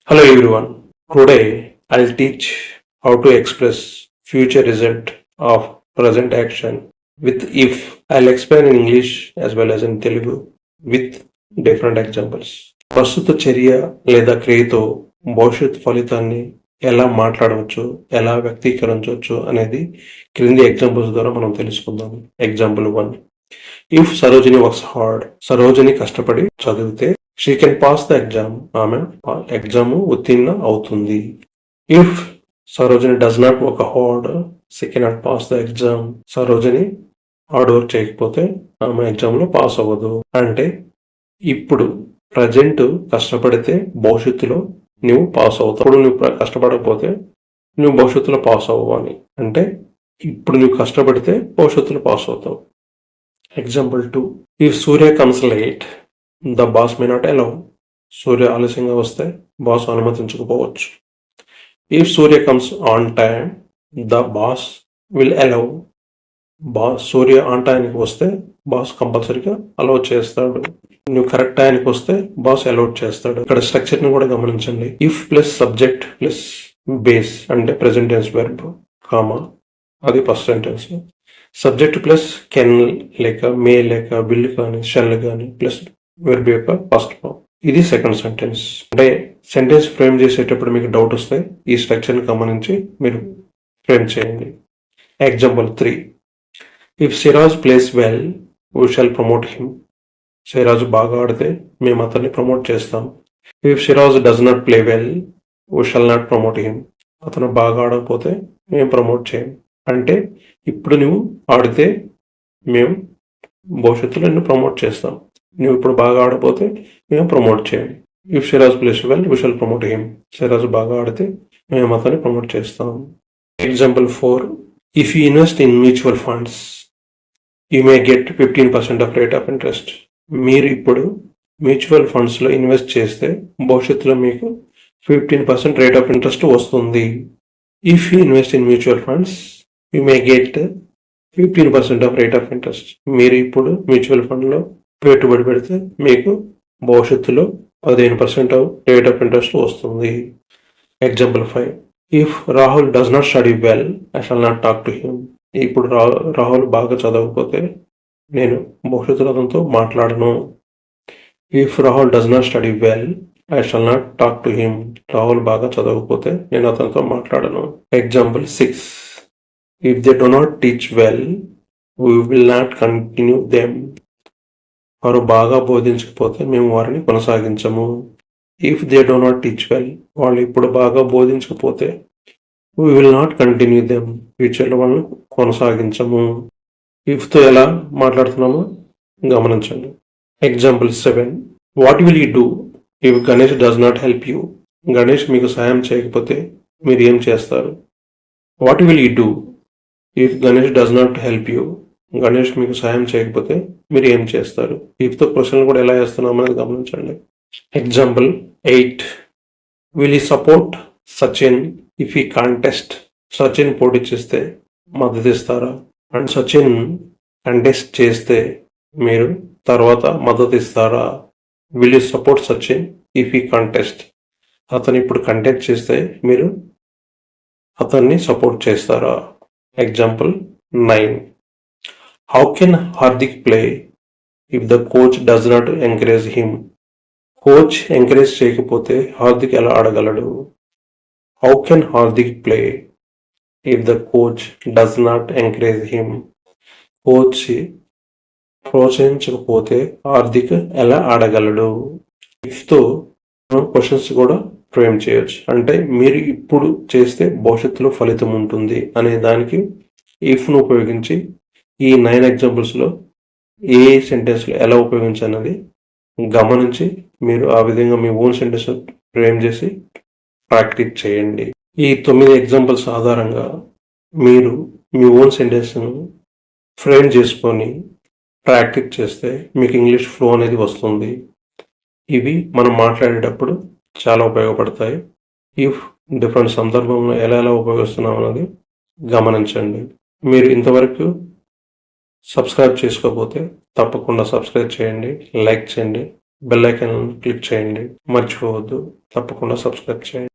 Hello everyone. Today I'll teach how to express future result of present action with if. I'll explain in English as well as in Telugu with different examples. ప్రస్తుత చర్య లేదా క్రియతో భవిష్యత్ ఫలితాన్ని ఎలా మాట్లాడవచ్చు, ఎలా వ్యక్తీకరించవచ్చు అనేది క్రింది ఎగ్జాంపుల్స్ ద్వారా మనం తెలుసుకుందాం. Example 1. If Sarojini works hard, Sarojini కష్టపడి చదివితే she can pass the exam, ఆమె ఎగ్జామ్ ఉత్తీర్ణ అవుతుంది. If Sarojini does not work hard, she cannot pass the exam, Sarojini hard work చేయకపోతే ఆమె ఎగ్జామ్ లో పాస్ అవ్వదు. అంటే ఇప్పుడు ప్రజెంట్ కష్టపడితే భవిష్యత్తులో నువ్వు పాస్ అవుతావు. ఇప్పుడు నువ్వు కష్టపడకపోతే నువ్వు భవిష్యత్తులో పాస్ అవ్వవు అని. అంటే ఇప్పుడు నువ్వు కష్టపడితే భవిష్యత్తులో పాస్ అవుతావు. Example 2. If Surya comes late, the boss may not allow, Surya ఆలస్యంగా వస్తే బాస్ అనుమతించకపోవచ్చు. If Surya comes on time, the boss will allow, Surya on టైంకి వస్తే బాస్ కంపల్సరీగా అలౌ చేస్తాడు. నువ్వు కరెక్ట్ టైంకి వస్తే బాస్ అలౌట్ చేస్తాడు. ఇక్కడ స్ట్రక్చర్ ని కూడా గమనించండి. If plus subject plus base అంటే ప్రెసెంట్ టెన్స్ వెర్బ్, కామా అది first sentence. Subject plus can లేక మే లేక విల్ కానీ షెల్ కానీ ప్లస్ వెర్బ్ యొక్క ఫస్ట్ ఫామ్, ఇది సెకండ్ సెంటెన్స్. అంటే సెంటెన్స్ ఫ్రేమ్ చేసేటప్పుడు మీకు డౌట్ వస్తే ఈ స్ట్రక్చర్ని గమనించి మీరు ఫ్రేమ్ చేయండి. Example 3. If Siraj place well, we shall promote him, Siraj బాగా ఆడితే మేము అతన్ని ప్రమోట్ చేస్తాం. If Siraj does not play well, we shall not promote him, అతను బాగా ఆడకపోతే మేము ప్రమోట్ చేయం. అంటే ఇప్పుడు నువ్వు ఆడితే మేము భవిష్యత్తులో నిన్ను ప్రమోట్ చేస్తాం. నువ్వు ఇప్పుడు బాగా ఆడపోతే మేము ప్రమోట్ చేయం. If Siraj place well, we shall promote him, Siraj బాగా ఆడితే మేము అతన్ని ప్రమోట్ చేస్తాం. Example 4. If you invest in mutual funds, you may get 15% of rate of interest, మీరు ఇప్పుడు మ్యూచువల్ ఫండ్స్లో ఇన్వెస్ట్ చేస్తే భవిష్యత్తులో మీకు 15% రేట్ ఆఫ్ ఇంట్రెస్ట్ వస్తుంది. If you invest in mutual funds, you may get 15% of rate of interest, మీరు ఇప్పుడు mutual ఫండ్లో పెట్టుబడి పెడితే మీకు భవిష్యత్తులో 15% రేట్ ఆఫ్ ఇంట్రెస్ట్ వస్తుంది. Example 5. If Rahul does not study well, I shall not talk to him, ఇప్పుడు రాహుల్ బాగా చదవకపోతే నేను భవిష్యత్తులో అతనితో మాట్లాడను. If Rahul does not study well, I shall not talk to him, Rahul బాగా చదవకపోతే నేను అతనితో మాట్లాడను. Example 6. If they do not teach well, we will not continue them, వారు బాగా బోధించకపోతే మేము వారిని కొనసాగించము. If they do not teach well, వాళ్ళు ఇప్పుడు బాగా బోధించకపోతే we will not continue them, ఫ్యూచర్లో వాళ్ళని కొనసాగించము. ఇఫ్తో ఎలా మాట్లాడుతున్నామో గమనించండి. Example 7. What will you do if Ganesh does not help you, Ganesh మీకు సాయం చేయకపోతే మీరు ఏం చేస్తారు. What will you do if Ganesh does not help you, Ganesh మీకు సాయం చేయకపోతే మీరు ఏం చేస్తారు. ఇఫ్తో క్వశ్చన్లు కూడా ఎలా వేస్తున్నామో అనేది గమనించండి. Example 8. Will you support Sachin if he contest, Sachin పోటీ చేస్తే మద్దతు ఇస్తారా. అండ్ సచిన్ కంటెస్ట్ చేస్తే మీరు తర్వాత మద్దతు ఇస్తారా. Will you support Sachin if he contest, అతను ఇప్పుడు కంటెస్ట్ చేస్తే మీరు అతన్ని సపోర్ట్ చేస్తారా. Example 9. How can Hardik play if the coach does not encourage him, coach encourage చేయకపోతే హార్దిక్ ఎలా ఆడగలడు. How can Hardik play if the coach does not encourage him, coach ప్రోత్సహించకపోతే హార్దిక్ ఎలా ఆడగలడు. ఇఫ్తో క్వశ్చన్స్ కూడా ఫ్రేమ్ చేయొచ్చు. అంటే మీరు ఇప్పుడు చేస్తే భవిష్యత్తులో ఫలితం ఉంటుంది అనే దానికి ఇఫ్ను ఉపయోగించి ఈ 9 ఎగ్జాంపుల్స్లో ఏ సెంటెన్స్లో ఎలా ఉపయోగించాలన్నది గమనించి మీరు ఆ విధంగా మీ ఓన్ సెంటెన్స్ ఫ్రేమ్ చేసి ప్రాక్టీస్ చేయండి. ఈ 9 ఎగ్జాంపుల్స్ ఆధారంగా మీరు మీ ఓన్ సెంటెన్స్ను ఫ్రేమ్ చేసుకొని ప్రాక్టీస్ చేస్తే మీకు ఇంగ్లీష్ ఫ్లో అనేది వస్తుంది. ఇవి మనం మాట్లాడేటప్పుడు చాలా ఉపయోగపడతాయి. ఇఫ్ డిఫరెంట్ సందర్భంలో ఎలా ఉపయోగిస్తున్నాం అన్నది గమనించండి. మీరు ఇంతవరకు సబ్స్క్రైబ్ చేసుకోకపోతే తప్పకుండా సబ్స్క్రైబ్ చేయండి, లైక్ చేయండి. బెల్ ఐకాన్ క్లిక్ చేయండి. మర్చిపోవద్దు. తప్పకుండా సబ్స్క్రైబ్ చేయండి.